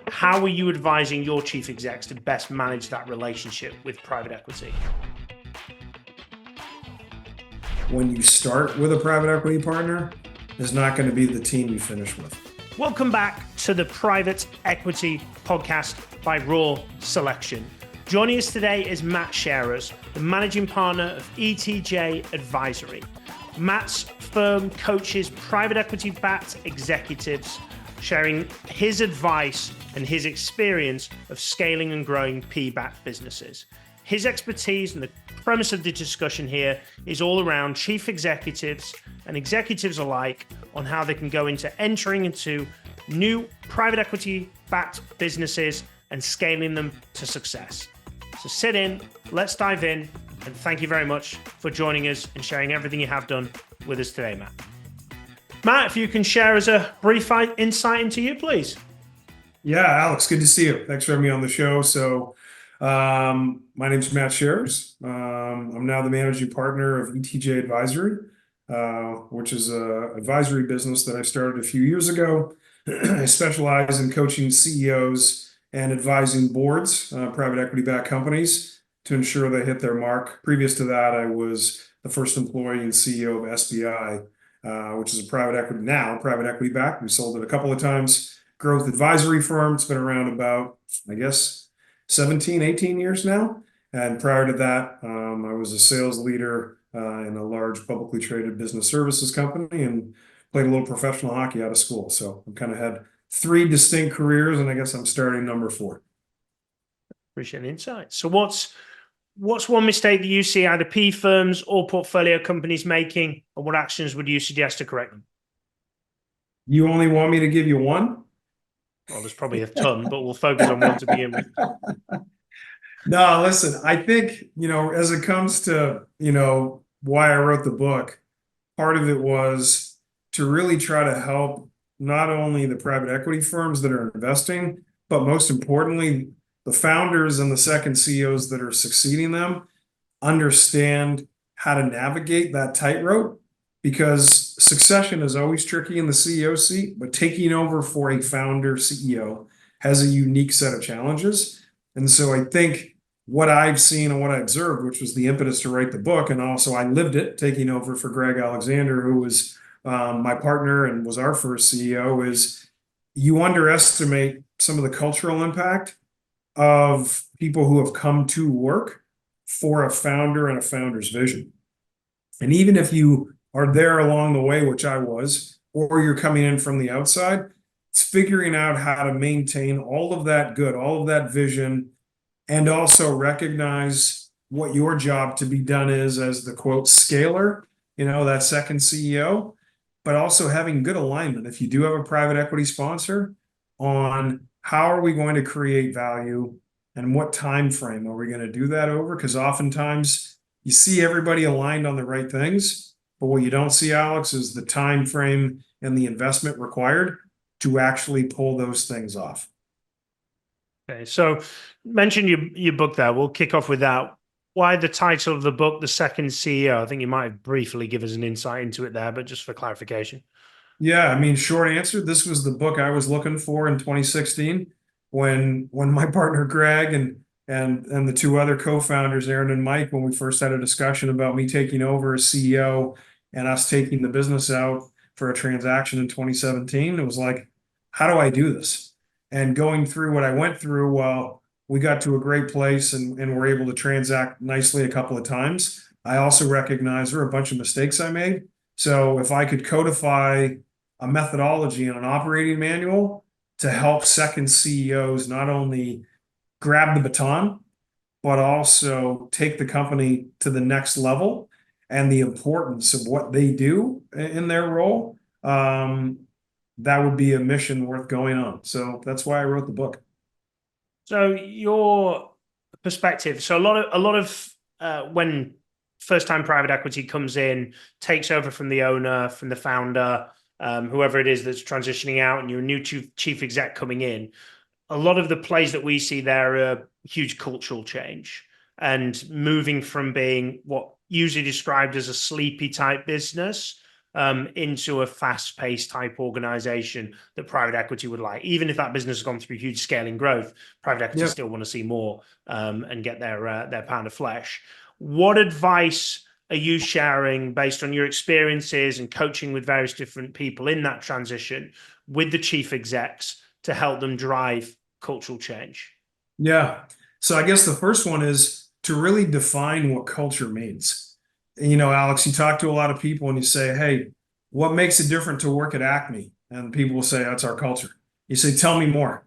How are you advising your chief execs to best manage that relationship with private equity? When you start with a private equity partner, is not going to be the team you finish with. Welcome back to the Private Equity Podcast by Raw Selection. Joining us today is Matt Sharrers, the managing partner of ETJ Advisory. Matt's firm coaches private equity-backed executives, sharing his advice and his experience of scaling and growing PE-backed businesses. His expertise and the premise of the discussion here is all around chief executives and executives alike on how they can go into entering into new private equity-backed businesses and scaling them to success. So sit in, let's dive in, and thank you very much for joining us and sharing everything you have done with us today, Matt. Matt, if you can share us a brief insight into you, please. Yeah, Alex, good to see you. Thanks for having me on the show. So my name's Matt Sharrers. I'm now the managing partner of ETJ Advisory, which is an advisory business that I started a few years ago. I specialize in coaching CEOs and advising boards, private equity-backed companies, to ensure they hit their mark. Previous to that, I was the first employee and CEO of SBI, which is a private equity backed. We sold it a couple of times. Growth advisory firm. It's been around about, I guess, 17, 18 years now. And prior to that, I was a sales leader in a large publicly traded business services company and played a little professional hockey out of school. So I've kind of had 3 distinct careers, and I guess I'm starting number 4. Appreciate the insight. So what's one mistake that you see either PE firms or portfolio companies making, and what actions would you suggest to correct them? You only want me to give you one? Well, there's probably a ton, but we'll focus on one to begin with. No, listen, I think, as it comes to, why I wrote the book, part of it was to really try to help not only the private equity firms that are investing, but most importantly, the founders and the second CEOs that are succeeding them understand how to navigate that tightrope, because succession is always tricky in the CEO seat, but taking over for a founder CEO has a unique set of challenges. And so I think what I've seen and what I observed, which was the impetus to write the book, and also I lived it, taking over for Greg Alexander, who was my partner and was our first CEO, is you underestimate some of the cultural impact of people who have come to work for a founder and a founder's vision. And even if you are there along the way, which I was, or you're coming in from the outside, it's figuring out how to maintain all of that good, all of that vision, and also recognize what your job to be done is as the quote scaler, that second CEO, but also having good alignment. If you do have a private equity sponsor, on how are we going to create value and what time frame are we going to do that over? Because oftentimes you see everybody aligned on the right things, but what you don't see, Alex, is the time frame and the investment required to actually pull those things off. Okay, so mention your book there. We'll kick off with that. Why the title of the book, The Second CEO? I think you might briefly give us an insight into it there, but just for clarification. Yeah, I mean, short answer, this was the book I was looking for in 2016 when my partner Greg and the 2 other co-founders, Aaron and Mike, when we first had a discussion about me taking over as CEO and us taking the business out for a transaction in 2017, it was like, how do I do this? And going through what I went through, well, we got to a great place and were able to transact nicely a couple of times. I also recognize there were a bunch of mistakes I made. So if I could codify a methodology and an operating manual to help second CEOs not only grab the baton, but also take the company to the next level and the importance of what they do in their role, that would be a mission worth going on. So that's why I wrote the book. So your perspective, so a lot of when first-time private equity comes in, takes over from the owner, from the founder, whoever it is that's transitioning out, and you're a new chief exec coming in, a lot of the plays that we see there are huge cultural change and moving from being what usually described as a sleepy type business into a fast-paced type organization that private equity would like. Even if that business has gone through huge scaling growth, private equity still want to see more and get their pound of flesh. What advice are you sharing based on your experiences and coaching with various different people in that transition with the chief execs to help them drive cultural change? Yeah. So I guess the first one is to really define what culture means. You know, Alex, you talk to a lot of people and you say, hey, what makes it different to work at Acme? And people will say, that's our culture. You say, tell me more.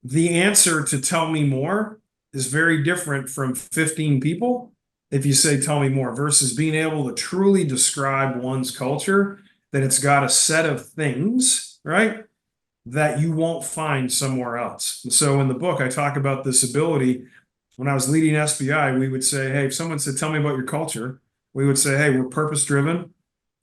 The answer to tell me more is very different from 15 people if you say, tell me more, versus being able to truly describe one's culture, that it's got a set of things, right, that you won't find somewhere else. And so in the book, I talk about this ability. When I was leading SBI, we would say, hey, if someone said, tell me about your culture, we would say, hey, we're purpose-driven,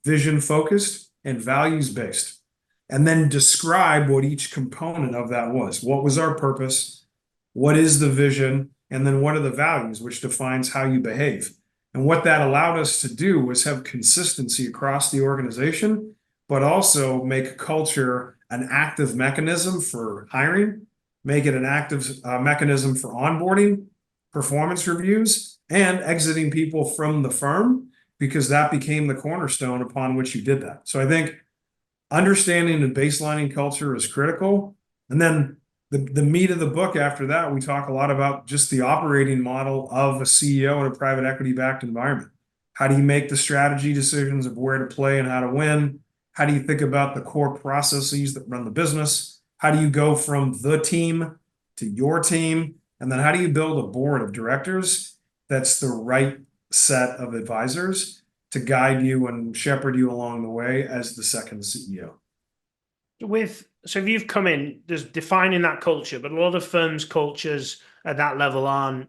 vision-focused, and values-based. And then describe what each component of that was. What was our purpose? What is the vision? And then what are the values, which defines how you behave? And what that allowed us to do was have consistency across the organization, but also make culture an active mechanism for hiring, make it an active mechanism for onboarding, performance reviews, and exiting people from the firm, because that became the cornerstone upon which you did that. So I think understanding and baselining culture is critical. And then the meat of the book after that, we talk a lot about just the operating model of a CEO in a private equity-backed environment. How do you make the strategy decisions of where to play and how to win? How do you think about the core processes that run the business? How do you go from the team to your team? And then how do you build a board of directors that's the right set of advisors to guide you and shepherd you along the way as the second CEO? So if you've come in, there's defining that culture, but a lot of firms' cultures at that level aren't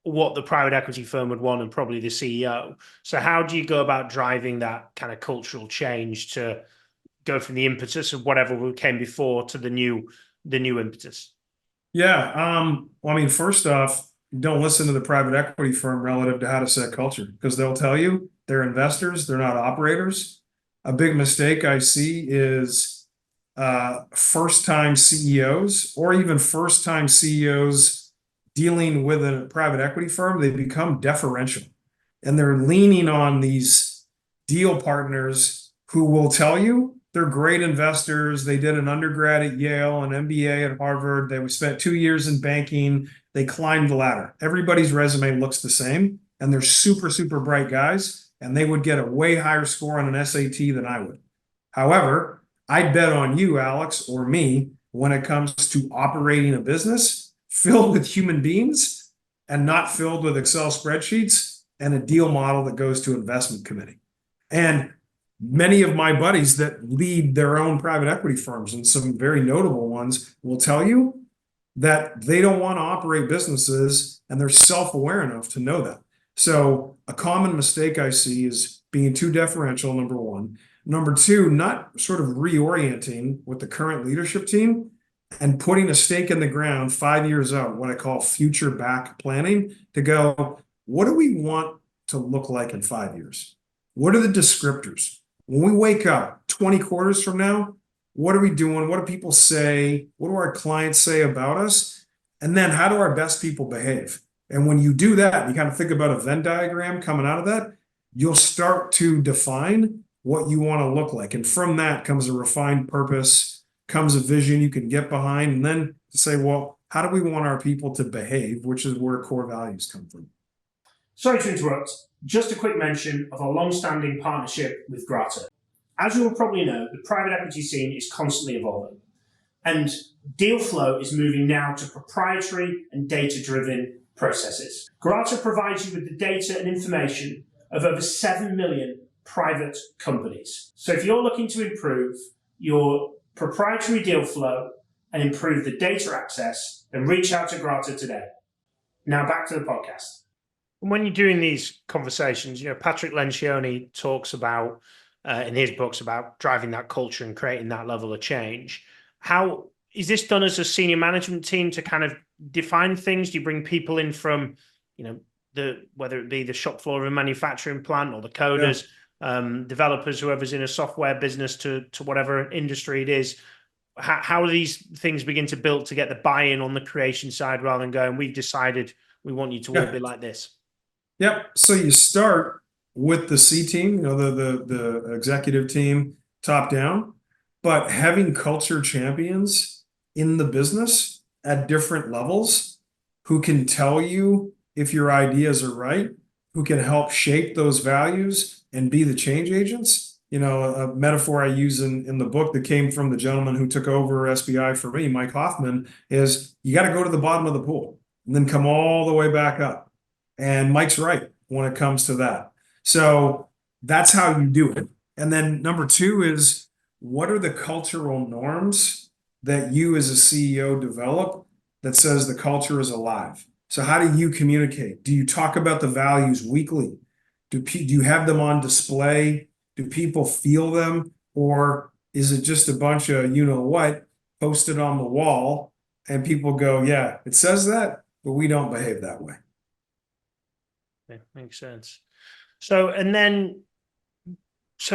what the private equity firm would want and probably the CEO. So how do you go about driving that kind of cultural change to go from the impetus of whatever came before to the new impetus? Yeah. Well, I mean, first off, don't listen to the private equity firm relative to how to set culture, because they'll tell you they're investors, they're not operators. A big mistake I see is first-time CEOs or even first-time CEOs dealing with a private equity firm. They become deferential, and they're leaning on these deal partners who will tell you they're great investors. They did an undergrad at Yale, an MBA at Harvard. They spent 2 years in banking. They climbed the ladder. Everybody's resume looks the same, and they're super, super bright guys, and they would get a way higher score on an SAT than I would. However, I'd bet on you, Alex, or me, when it comes to operating a business filled with human beings and not filled with Excel spreadsheets and a deal model that goes to investment committee. And many of my buddies that lead their own private equity firms, and some very notable ones, will tell you that they don't want to operate businesses, and they're self-aware enough to know that. So a common mistake I see is being too deferential, number one. Number two, not sort of reorienting with the current leadership team and putting a stake in the ground 5 years out, what I call future back planning, to go, what do we want to look like in 5 years? What are the descriptors? When we wake up 20 quarters from now, what are we doing? What do people say? What do our clients say about us? And then how do our best people behave? And when you do that, you kind of think about a Venn diagram coming out of that, you'll start to define what you want to look like. And from that comes a refined purpose, comes a vision you can get behind, and then to say, well, how do we want our people to behave, which is where core values come from. Sorry to interrupt. Just a quick mention of our long-standing partnership with Grata. As you will probably know, the private equity scene is constantly evolving, and deal flow is moving now to proprietary and data-driven processes. Grata provides you with the data and information of over 7 million private companies. So if you're looking to improve your proprietary deal flow and improve the data access, then reach out to Grata today. Now back to the podcast. When you're doing these conversations, Patrick Lencioni talks about in his books about driving that culture and creating that level of change. How is this done as a senior management team to kind of define things? Do you bring people in from, whether it be the shop floor of a manufacturing plant or the coders? developers, whoever's in a software business to whatever industry it is. How do these things begin to build to get the buy-in on the creation side rather than going, we've decided we want you to all be like this? Yep. So you start with the C team, the executive team, top down, but having culture champions in the business at different levels who can tell you if your ideas are right, who can help shape those values and be the change agents. A metaphor I use in the book that came from the gentleman who took over SBI for me, Mike Hoffman, is you got to go to the bottom of the pool and then come all the way back up. And Mike's right when it comes to that. So that's how you do it. And then number two is, what are the cultural norms that you as a CEO develop that says the culture is alive? So how do you communicate? Do you talk about the values weekly? Do you have them on display? Do people feel them? Or is it just a bunch of what posted on the wall and people go, yeah, it says that, but we don't behave that way. Yeah, makes sense. So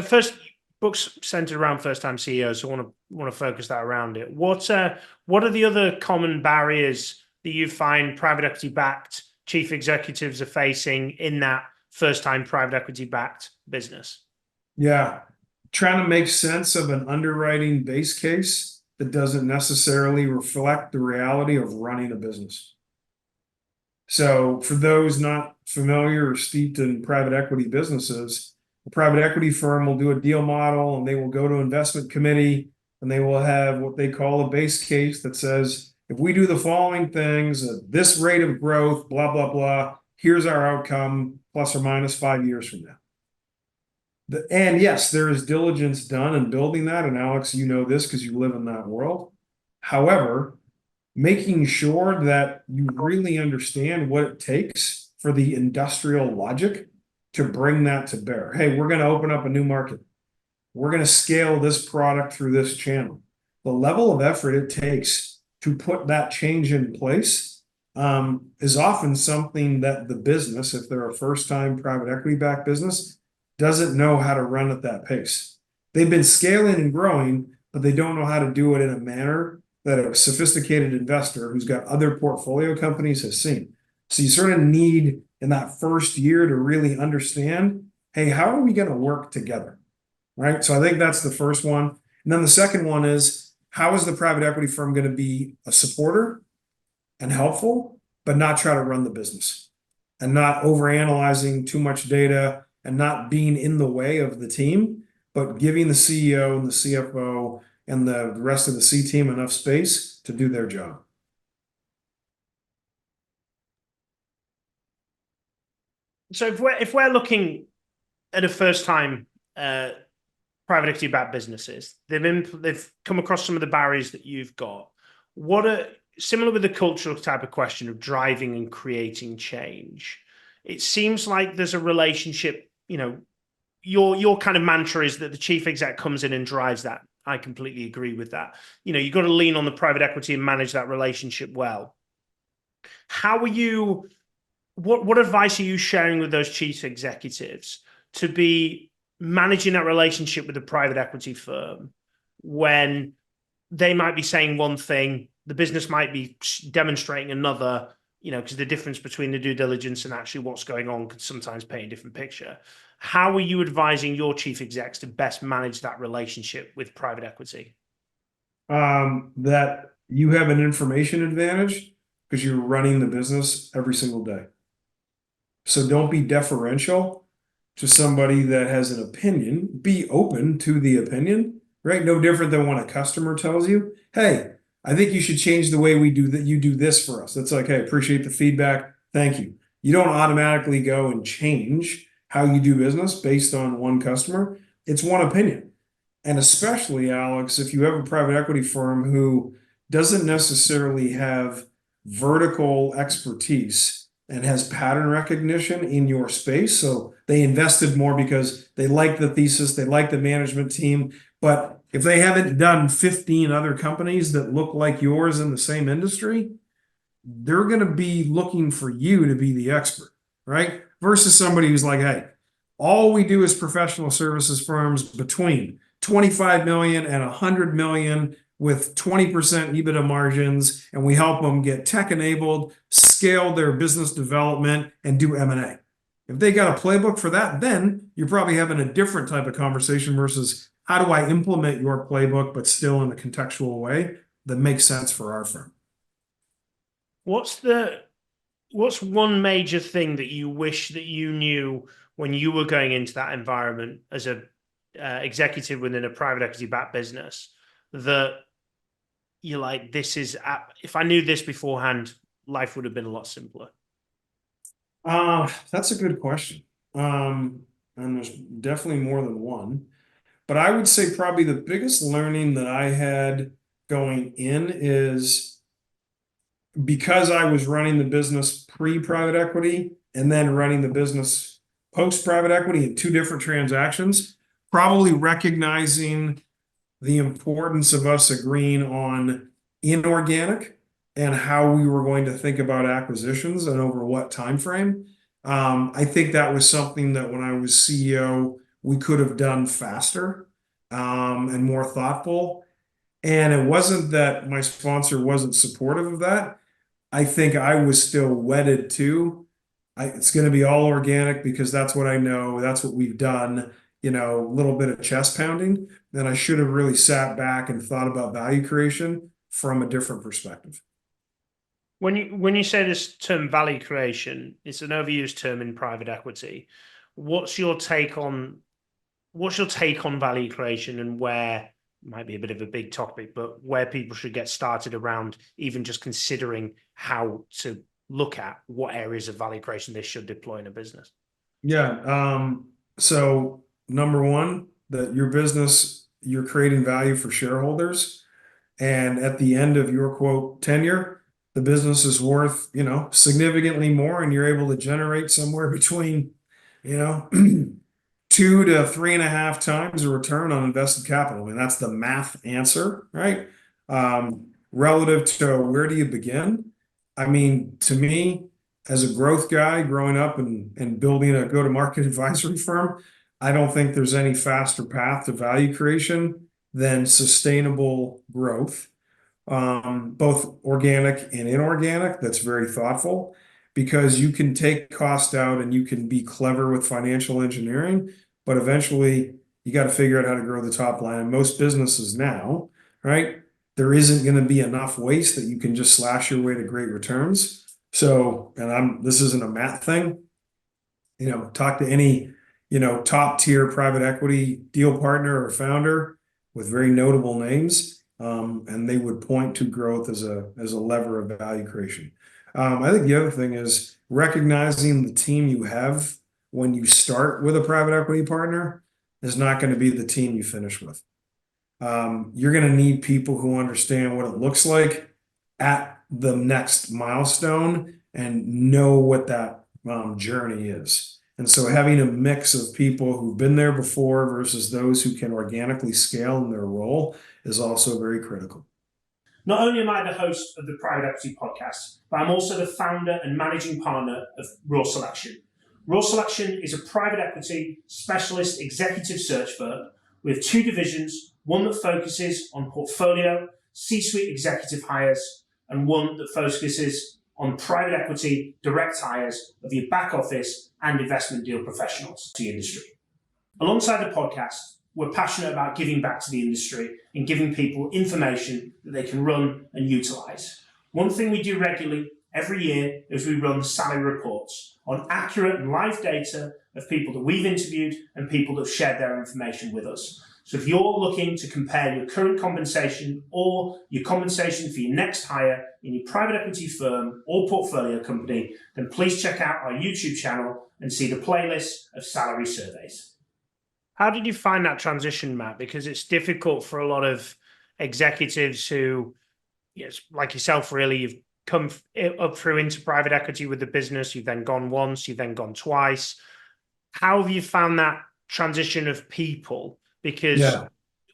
first, books centered around first-time CEOs. So I want to focus that around it. What are the other common barriers that you find private equity-backed chief executives are facing in that first-time private equity-backed business? Yeah, trying to make sense of an underwriting base case that doesn't necessarily reflect the reality of running a business. So for those not familiar or steeped in private equity businesses, a private equity firm will do a deal model and they will go to investment committee and they will have what they call a base case that says, if we do the following things at this rate of growth, blah, blah, blah, here's our outcome, plus or minus 5 years from now. And yes, there is diligence done in building that. And Alex, you know this because you live in that world. However, making sure that you really understand what it takes for the industrial logic to bring that to bear. Hey, we're going to open up a new market. We're going to scale this product through this channel. The level of effort it takes to put that change in place is often something that the business, if they're a first-time private equity-backed business, doesn't know how to run at that pace. They've been scaling and growing, but they don't know how to do it in a manner that a sophisticated investor who's got other portfolio companies has seen. So you sort of need in that first year to really understand, hey, how are we going to work together? Right? So I think that's the first one. And then the second one is, how is the private equity firm going to be a supporter and helpful, but not try to run the business and not overanalyzing too much data and not being in the way of the team, but giving the CEO and the CFO and the rest of the C team enough space to do their job. So if we're looking at a first-time private equity-backed businesses, they've come across some of the barriers that you've got. What are similar with the cultural type of question of driving and creating change? It seems like there's a relationship. Your kind of mantra is that the chief exec comes in and drives that. I completely agree with that. You've got to lean on the private equity and manage that relationship well. What advice are you sharing with those chief executives to be managing that relationship with the private equity firm when they might be saying one thing, the business might be demonstrating another, because the difference between the due diligence and actually what's going on could sometimes paint a different picture. How are you advising your chief execs to best manage that relationship with private equity? That you have an information advantage because you're running the business every single day. So don't be deferential to somebody that has an opinion. Be open to the opinion, right? No different than when a customer tells you, hey, I think you should change the way we do that. You do this for us. That's like, hey, appreciate the feedback. Thank you. You don't automatically go and change how you do business based on one customer. It's one opinion. And especially, Alex, if you have a private equity firm who doesn't necessarily have vertical expertise and has pattern recognition in your space. So they invested more because they like the thesis, they like the management team. But if they haven't done 15 other companies that look like yours in the same industry, they're going to be looking for you to be the expert, right? Versus somebody who's like, hey, All we do is professional services firms between 25 million and 100 million with 20% EBITDA margins, and we help them get tech enabled, scale their business development, and do M&A. If they got a playbook for that, then you're probably having a different type of conversation versus how do I implement your playbook, but still in a contextual way that makes sense for our firm. What's one major thing that you wish that you knew when you were going into that environment as a executive within a private equity backed business, that you're like, if I knew this beforehand, life would have been a lot simpler? That's a good question. And there's definitely more than one. But I would say probably the biggest learning that I had going in is because I was running the business pre-private equity and then running the business post-private equity in two different transactions, probably recognizing the importance of us agreeing on inorganic and how we were going to think about acquisitions and over what time frame. I think that was something that when I was CEO, we could have done faster and more thoughtful. And it wasn't that my sponsor wasn't supportive of that. I think I was still wedded to it's going to be all organic because that's what I know. That's what we've done, a little bit of chest pounding. Then I should have really sat back and thought about value creation from a different perspective. When you say this term value creation, it's an overused term in private equity. What's your take on value creation, and where might be a bit of a big topic, but where people should get started around even just considering how to look at what areas of value creation they should deploy in a business? Yeah. So number one, that your business, you're creating value for shareholders. And at the end of your quote tenure, the business is worth, significantly more, and you're able to generate somewhere between, 2 to 3.5 times a return on invested capital. I mean, that's the math answer, right? Relative to where do you begin? I mean, to me, as a growth guy growing up and building a go-to-market advisory firm, I don't think there's any faster path to value creation than sustainable growth, both organic and inorganic. That's very thoughtful because you can take cost out and you can be clever with financial engineering, but eventually you got to figure out how to grow the top line. And most businesses now, right, there isn't going to be enough waste that you can just slash your way to great returns. So, and this isn't a math thing, talk to any, top tier private equity deal partner or founder with very notable names, and they would point to growth as a lever of value creation. I think the other thing is recognizing the team you have when you start with a private equity partner is not going to be the team you finish with. You're going to need people who understand what it looks like at the next milestone and know what that journey is. And so having a mix of people who've been there before versus those who can organically scale in their role is also very critical. Not only am I the host of the Private Equity Podcast, but I'm also the founder and managing partner of Raw Selection. Raw Selection is a private equity specialist executive search firm with two divisions, one that focuses on portfolio, C-suite executive hires, and one that focuses on private equity direct hires of your back office and investment deal professionals to the industry. Alongside the podcast, we're passionate about giving back to the industry and giving people information that they can run and utilize. One thing we do regularly every year is we run salary reports on accurate and live data of people that we've interviewed and people that have shared their information with us. So if you're looking to compare your current compensation or your compensation for your next hire in your private equity firm or portfolio company, then please check out our YouTube channel and see the playlist of salary surveys. How did you find that transition, Matt? Because it's difficult for a lot of executives who, yes, like yourself, really, you've come up through into private equity with the business. You've then gone once, you've then gone twice. How have you found that transition of people? Because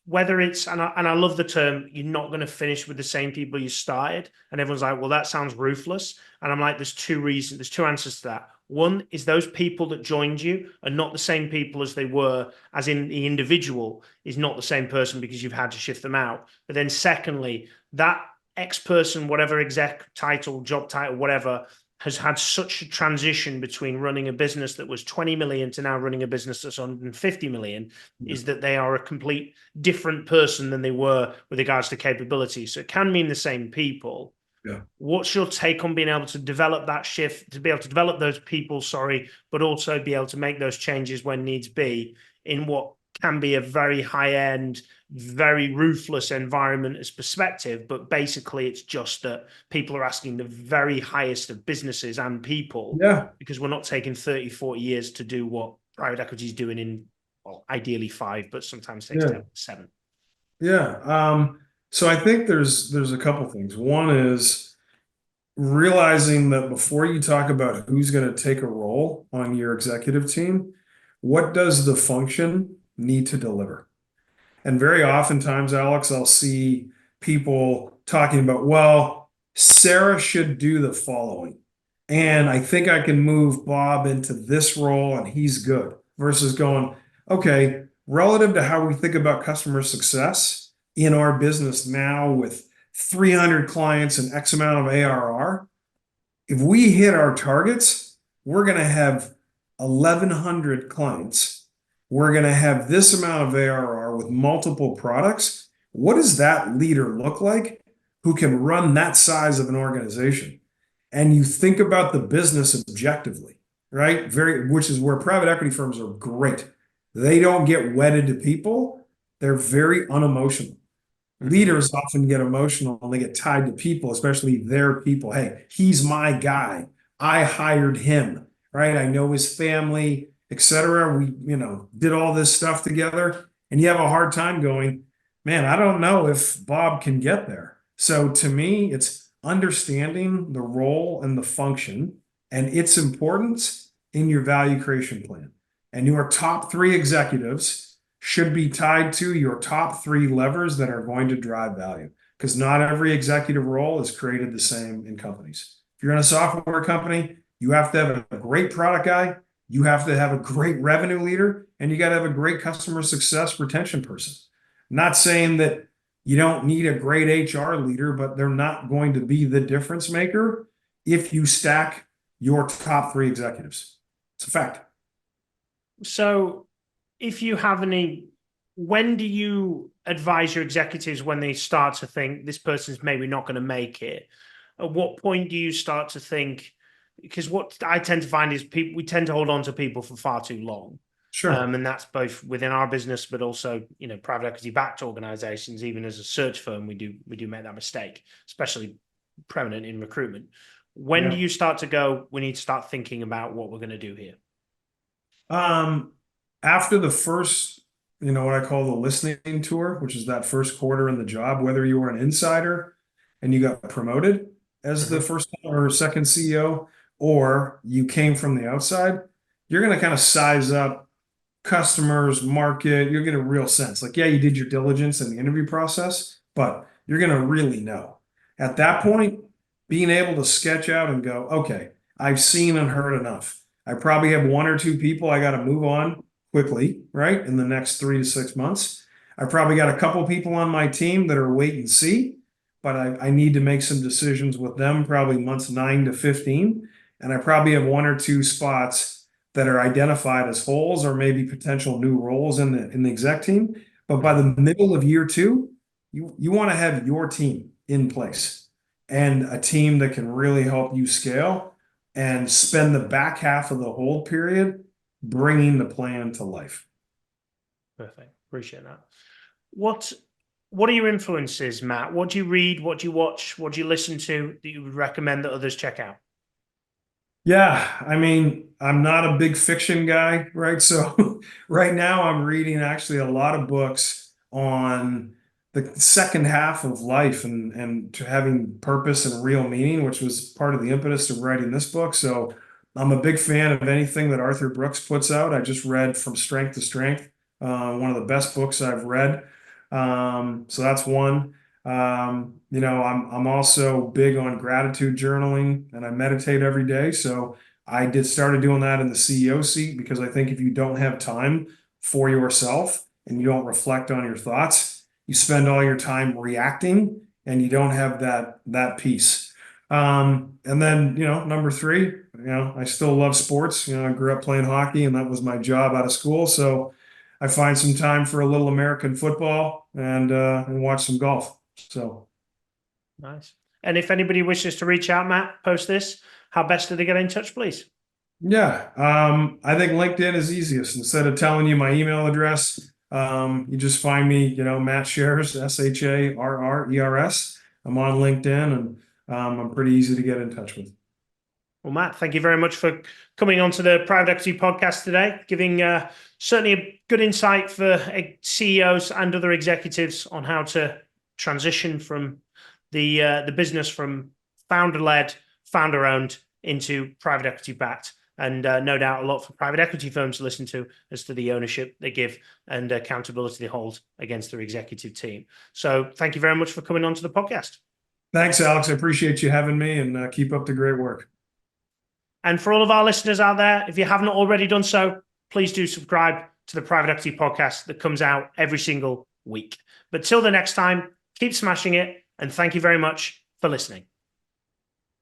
whether it's, and I love the term, you're not going to finish with the same people you started. And everyone's like, well, that sounds ruthless. And I'm like, there's two answers to that. One is those people that joined you are not the same people as they were, as in the individual is not the same person because you've had to shift them out. But then secondly, that X person, whatever exec title, job title, whatever, has had such a transition between running a business that was 20 million to now running a business that's 150 million, is that they are a complete different person than they were with regards to capability. So it can mean the same people. Yeah. What's your take on being able to develop that shift, to be able to develop those people, but also be able to make those changes when needs be in what can be a very high end, very ruthless environment as perspective, but basically it's just that people are asking the very highest of businesses and people, Yeah. because we're not taking 30, 40 years to do what private equity is doing in, well, ideally 5, but sometimes takes Yeah. 7. Yeah. So I think there's a couple things. One is realizing that before you talk about who's going to take a role on your executive team, what does the function need to deliver? And very oftentimes, Alex, I'll see people talking about, well, Sarah should do the following. And I think I can move Bob into this role and he's good, versus going, okay, relative to how we think about customer success in our business now with 300 clients and X amount of ARR, if we hit our targets, we're going to have 1,100 clients. We're going to have this amount of ARR with multiple products. What does that leader look like who can run that size of an organization? And you think about the business objectively, right? Which is where private equity firms are great. They don't get wedded to people. They're very unemotional. Leaders often get emotional and they get tied to people, especially their people. Hey, he's my guy. I hired him, right? I know his family, etc. We, did all this stuff together. And you have a hard time going, man, I don't know if Bob can get there. So to me, it's understanding the role and the function and its importance in your value creation plan. And your top 3 executives should be tied to your top 3 levers that are going to drive value, because not every executive role is created the same in companies. If you're in a software company, you have to have a great product guy, you have to have a great revenue leader, and you got to have a great customer success retention person. I'm not saying that you don't need a great HR leader, but they're not going to be the difference maker if you stack your top 3 executives. It's a fact. So if you have any, when do you advise your executives when they start to think this person's maybe not going to make it? At what point do you start to think, because what I tend to find is we tend to hold on to people for far too long. Sure. And that's both within our business, but also, private equity backed organizations. Even as a search firm, we do make that mistake, especially prevalent in recruitment. When do you start to go, we need to start thinking about what we're going to do here? After the first, what I call the listening tour, which is that first quarter in the job, whether you were an insider and you got promoted as the first or second CEO, or you came from the outside, you're going to kind of size up customers, market. You'll get a real sense. Like, yeah, you did your diligence in the interview process, but you're going to really know. At that point, being able to sketch out and go, okay, I've seen and heard enough. I probably have 1 or 2 people I got to move on quickly, right? In the next 3 to 6 months. I probably got a couple people on my team that are wait and see, but I need to make some decisions with them probably months 9 to 15. And I probably have 1 or 2 spots that are identified as holes or maybe potential new roles in the exec team. But by the middle of year 2, you want to have your team in place and a team that can really help you scale and spend the back half of the hold period bringing the plan to life. Perfect. Appreciate that. What are your influences, Matt? What do you read? What do you watch? What do you listen to that you would recommend that others check out? Yeah, I mean, I'm not a big fiction guy, right? So right now I'm reading actually a lot of books on the second half of life and to having purpose and real meaning, which was part of the impetus of writing this book. So I'm a big fan of anything that Arthur Brooks puts out. I just read From Strength to Strength, one of the best books I've read. So that's one. I'm also big on gratitude journaling and I meditate every day. So I started doing that in the CEO seat because I think if you don't have time for yourself and you don't reflect on your thoughts, you spend all your time reacting and you don't have that piece. And then, number three, I still love sports. I grew up playing hockey and that was my job out of school. So I find some time for a little American football and watch some golf. So Nice. And if anybody wishes to reach out, Matt, post this, how best do they get in touch, please? yeah, I think LinkedIn is easiest. Instead of telling you my email address, you just find me, Matt Sharrers, Sharrers. I'm on LinkedIn and I'm pretty easy to get in touch with. Well, Matt, thank you very much for coming on to the Private Equity Podcast today, giving certainly a good insight for CEOs and other executives on how to transition from the business from founder-led, founder-owned into private equity-backed. And no doubt a lot for private equity firms to listen to as to the ownership they give and accountability they hold against their executive team. So thank you very much for coming on to the podcast. Thanks, Alex. I appreciate you having me and keep up the great work. And for all of our listeners out there, if you haven't already done so, please do subscribe to the Private Equity Podcast that comes out every single week. But till the next time, keep smashing it. And thank you very much for listening.